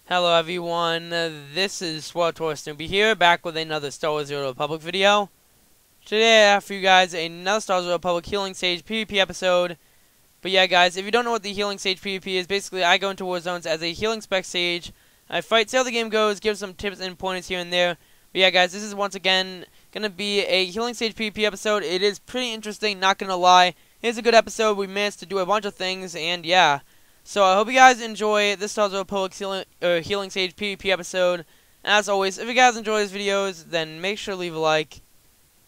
Hello everyone, this is SWTOR here, back with another Star Wars The Old Republic video. Today I have for you guys another Star Wars The Old Republic Healing Sage PvP episode. But yeah guys, if you don't know what the Healing Sage PvP is, basically I go into war zones as a healing spec sage. I fight, see how the game goes, give some tips and pointers here and there. But yeah guys, this is once again going to be a Healing Sage PvP episode. It is pretty interesting, not going to lie. It's a good episode, we managed to do a bunch of things, and yeah. So I hope you guys enjoy this Star Wars Republic Healing Sage PvP episode. And as always, if you guys enjoy these videos, then make sure to leave a like.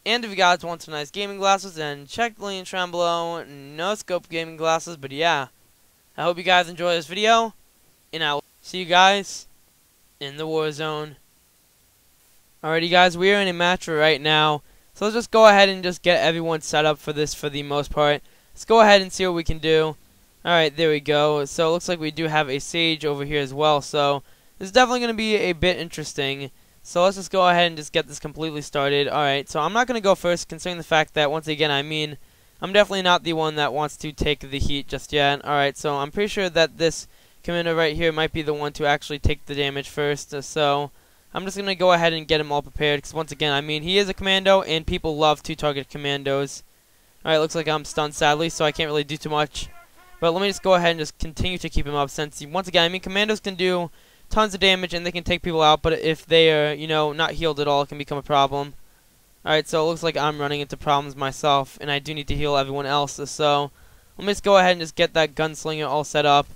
And if you guys want some nice gaming glasses, then check the link down below. No scope gaming glasses, but yeah. I hope you guys enjoy this video, and I'll see you guys in the war zone. Alrighty guys, we are in a match right now. So let's just go ahead and just get everyone set up for this for the most part. Let's go ahead and see what we can do. Alright, there we go. So it looks like we do have a sage over here as well. So this is definitely going to be a bit interesting. So let's just go ahead and just get this completely started. Alright, so I'm not going to go first, considering the fact that, once again, I'm definitely not the one that wants to take the heat just yet. Alright, so I'm pretty sure that this commander right here might be the one to actually take the damage first. So I'm just going to go ahead and get him all prepared, because once again, he is a commando, and people love to target commandos. Alright, looks like I'm stunned, sadly, so I can't really do too much. But let me just go ahead and just continue to keep him up, since, once again, commandos can do tons of damage and they can take people out, but if they are, not healed at all, it can become a problem. Alright, so it looks like I'm running into problems myself, and I do need to heal everyone else, so let me just go ahead and just get that gunslinger all set up.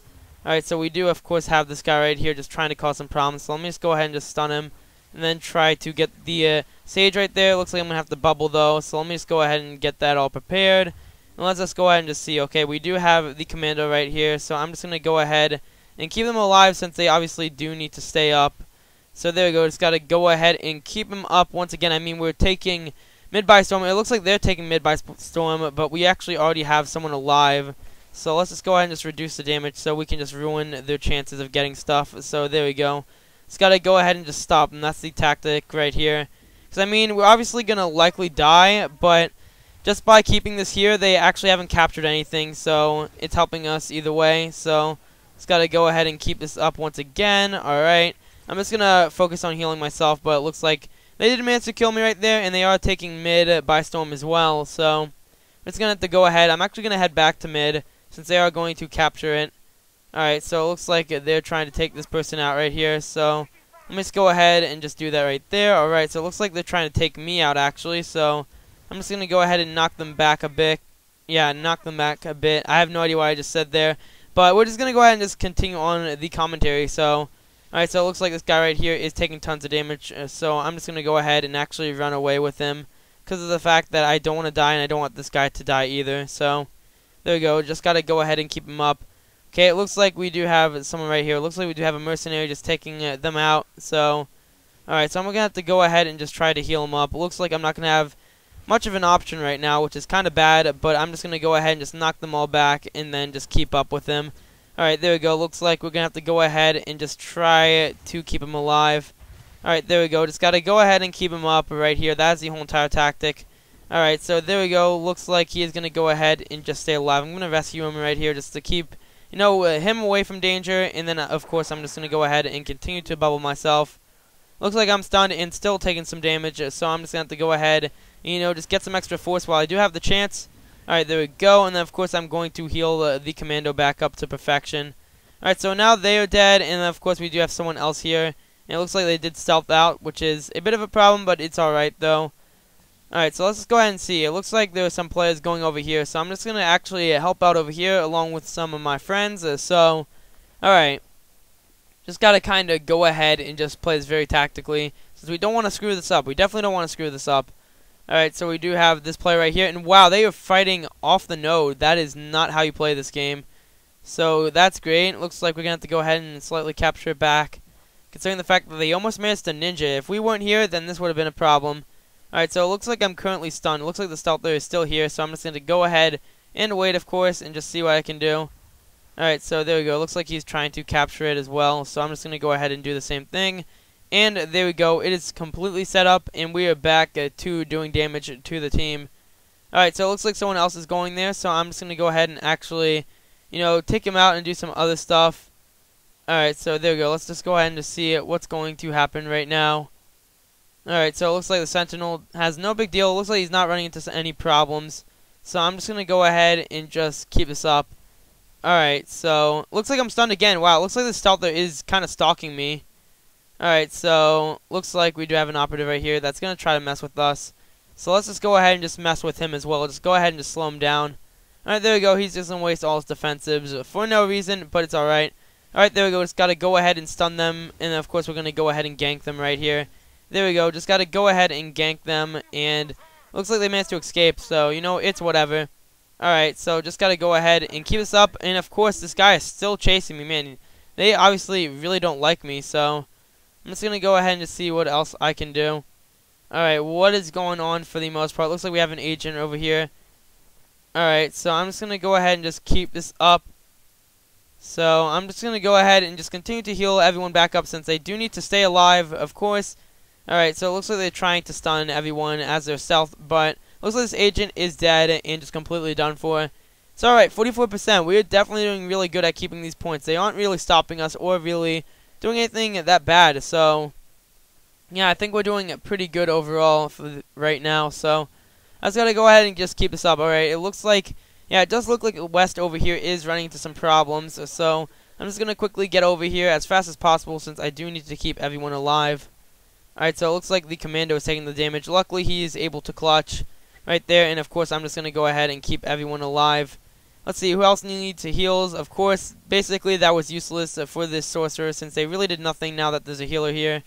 Alright, so we do, of course, have this guy right here just trying to cause some problems, so let me just go ahead and just stun him, and then try to get the sage right there. Looks like I'm going to have to bubble, though, so let me just go ahead and get that all prepared. And let's just go ahead and just see. Okay, we do have the commando right here, so I'm just going to go ahead and keep them alive, since they obviously do need to stay up. So there we go, just got to go ahead and keep them up. Once again, we're taking mid by storm. It looks like they're taking mid by storm, but we actually already have someone alive. So let's just go ahead and just reduce the damage so we can just ruin their chances of getting stuff. So there we go. Just got to go ahead and just stop them. That's the tactic right here. Because, we're obviously going to likely die, but just by keeping this here, they actually haven't captured anything, so it's helping us either way. So just got to go ahead and keep this up once again. Alright, I'm just going to focus on healing myself, but it looks like they did manage to kill me right there, and they are taking mid by storm as well. So I'm just going to have to go ahead. I'm actually going to head back to mid, since they are going to capture it. Alright, so it looks like they're trying to take this person out right here, so let me just go ahead and just do that right there. Alright, so it looks like they're trying to take me out, actually, so I'm just going to go ahead and knock them back a bit. Yeah, knock them back a bit. I have no idea what I just said there. But we're just going to go ahead and just continue on the commentary. So, alright, so it looks like this guy right here is taking tons of damage. So I'm just going to go ahead and actually run away with him, because of the fact that I don't want to die, and I don't want this guy to die either. So, there we go. Just got to go ahead and keep him up. Okay, it looks like we do have someone right here. It looks like we do have a mercenary just taking them out. So, alright, so I'm going to have to go ahead and just try to heal him up. It looks like I'm not going to have much of an option right now, which is kind of bad, but I'm just going to go ahead and just knock them all back and then just keep up with them. Alright, there we go. Looks like we're going to have to go ahead and just try to keep him alive. Alright, there we go. Just got to go ahead and keep him up right here. That's the whole entire tactic. Alright, so there we go. Looks like he is going to go ahead and just stay alive. I'm going to rescue him right here just to keep, him away from danger, and then, of course, I'm just going to go ahead and continue to bubble myself. Looks like I'm stunned and still taking some damage, so I'm just going to have to go ahead, just get some extra force while I do have the chance. Alright, there we go, and then of course I'm going to heal the commando back up to perfection. Alright, so now they are dead, and then of course we do have someone else here. And it looks like they did stealth out, which is a bit of a problem, but it's alright though. Alright, so let's just go ahead and see. It looks like there are some players going over here, so I'm just going to actually help out over here along with some of my friends. Alright. Just got to kind of go ahead and just play this very tactically, since we don't want to screw this up. We definitely don't want to screw this up. Alright, so we do have this player right here, and wow, they are fighting off the node. That is not how you play this game. So that's great. It looks like we're going to have to go ahead and slightly capture it back, considering the fact that they almost managed to ninja. If we weren't here, then this would have been a problem. Alright, so it looks like I'm currently stunned. It looks like the stealther is still here, so I'm just going to go ahead and wait, of course, and just see what I can do. Alright, so there we go. It looks like he's trying to capture it as well, so I'm just going to go ahead and do the same thing. And there we go. It is completely set up, and we are back to doing damage to the team. Alright, so it looks like someone else is going there, so I'm just going to go ahead and actually, take him out and do some other stuff. Alright, so there we go. Let's just go ahead and just see what's going to happen right now. Alright, so it looks like the Sentinel has no big deal. It looks like he's not running into any problems. So I'm just going to go ahead and just keep this up. Alright, so looks like I'm stunned again. Wow, it looks like the Stealther is kind of stalking me. Alright, so looks like we do have an operative right here that's going to try to mess with us. So let's just go ahead and just mess with him as well. Just go ahead and just slow him down. Alright, there we go. He's just going to waste all his defensives for no reason, but it's alright. Alright, there we go. Just got to go ahead and stun them. And, of course, we're going to go ahead and gank them right here. There we go. Just got to go ahead and gank them. And looks like they managed to escape. So, you know, it's whatever. Alright, so just got to go ahead and keep this up. And, of course, this guy is still chasing me, man. They obviously really don't like me. So I'm just going to go ahead and just see what else I can do. Alright, what is going on for the most part? Looks like we have an agent over here. Alright, so I'm just going to go ahead and just keep this up. So I'm just going to go ahead and just continue to heal everyone back up since they do need to stay alive, of course. Alright, so it looks like they're trying to stun everyone as their stealth, but looks like this agent is dead and just completely done for. So alright, 44%. We're definitely doing really good at keeping these points. They aren't really stopping us or really doing anything that bad. So yeah, I think we're doing pretty good overall for right now. So I just got to go ahead and just keep this up. Alright, it looks like, yeah, it does look like West over here is running into some problems. So I'm just going to quickly get over here as fast as possible since I do need to keep everyone alive. Alright, so it looks like the Commando is taking the damage. Luckily, he is able to clutch right there. And, of course, I'm just going to go ahead and keep everyone alive. Let's see, who else needs heals? Of course, basically, that was useless for this Sorcerer since they really did nothing now that there's a healer here.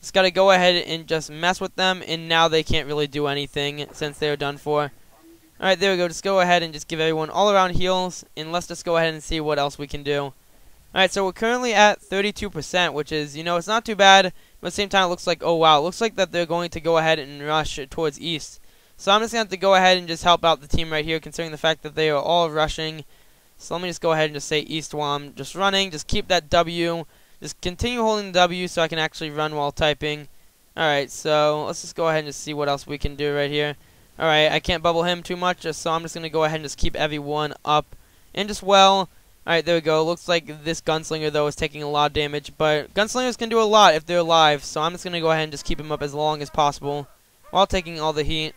Just got to go ahead and just mess with them. And now they can't really do anything since they're done for. Alright, there we go. Just go ahead and just give everyone all-around heals. And let's just go ahead and see what else we can do. Alright, so we're currently at 32%, which is, you know, it's not too bad. But at the same time, it looks like, oh wow, it looks like that they're going to go ahead and rush towards East. So I'm just going to have to go ahead and just help out the team right here, considering the fact that they are all rushing. So let me just go ahead and just say East while I'm just running. Just keep that W. Just continue holding the W so I can actually run while typing. Alright, so let's just go ahead and just see what else we can do right here. Alright, I can't bubble him too much, so I'm just going to go ahead and just keep everyone up. And just well. Alright, there we go. Looks like this Gunslinger, though, is taking a lot of damage. But Gunslingers can do a lot if they're alive. So I'm just going to go ahead and just keep him up as long as possible while taking all the heat.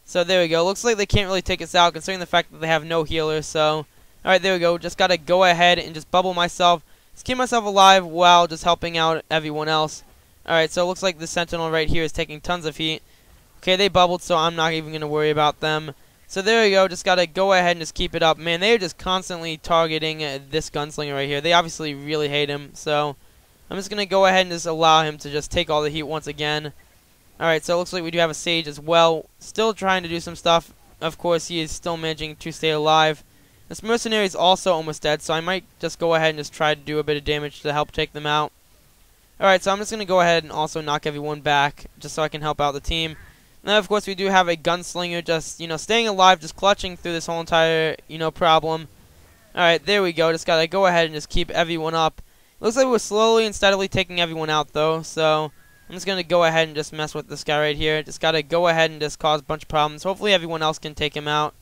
So there we go. Looks like they can't really take us out considering the fact that they have no healer. So, alright, there we go. Just got to go ahead and just bubble myself. Just keep myself alive while just helping out everyone else. Alright, so it looks like the Sentinel right here is taking tons of heat. Okay, they bubbled, so I'm not even going to worry about them. So there we go. Just got to go ahead and just keep it up. Man, they are just constantly targeting this Gunslinger right here. They obviously really hate him. So I'm just going to go ahead and just allow him to just take all the heat once again. Alright, so it looks like we do have a Sage as well. Still trying to do some stuff. Of course, he is still managing to stay alive. This Mercenary is also almost dead, so I might just go ahead and just try to do a bit of damage to help take them out. Alright, so I'm just going to go ahead and also knock everyone back, just so I can help out the team. Now, of course, we do have a Gunslinger just, you know, staying alive, just clutching through this whole entire, you know, problem. Alright, there we go. Just got to go ahead and just keep everyone up. Looks like we're slowly and steadily taking everyone out, though, so I'm just going to go ahead and just mess with this guy right here. Just got to go ahead and just cause a bunch of problems. Hopefully everyone else can take him out.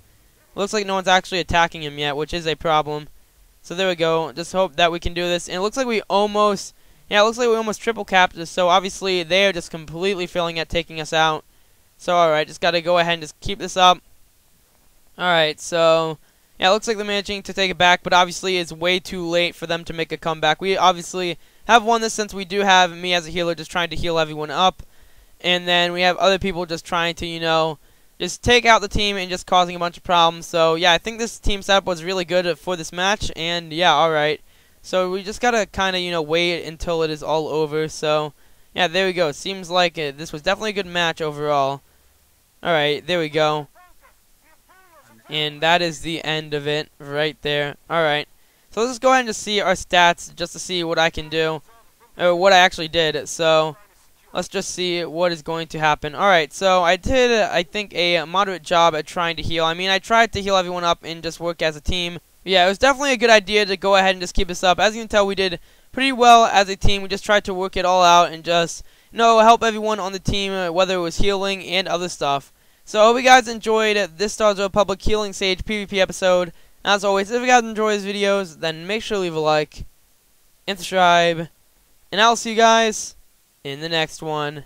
Looks like no one's actually attacking him yet, which is a problem. So there we go. Just hope that we can do this. And it looks like we almost, yeah, it looks like we almost triple capped this. So obviously they are just completely failing at taking us out. So alright, just got to go ahead and just keep this up. Alright, so yeah, it looks like they're managing to take it back, but obviously it's way too late for them to make a comeback. We obviously have won this since we do have me as a healer just trying to heal everyone up. And then we have other people just trying to, you know, just take out the team and just causing a bunch of problems. So yeah, I think this team setup was really good for this match. And yeah, alright. So we just got to kind of, you know, wait until it is all over. So yeah, there we go. Seems like this was definitely a good match overall. Alright, there we go. And that is the end of it right there. Alright. So let's just go ahead and just see our stats just to see what I can do. Or what I actually did. So let's just see what is going to happen. Alright, so I did, I think, a moderate job at trying to heal. I mean, I tried to heal everyone up and just work as a team. Yeah, it was definitely a good idea to go ahead and just keep this up. As you can tell, we did pretty well as a team. We just tried to work it all out and just, you know, help everyone on the team, whether it was healing and other stuff. So I hope you guys enjoyed this Star Wars Republic Healing Sage PvP episode. As always, if you guys enjoy these videos, then make sure to leave a like. and subscribe. And I'll see you guys in the next one.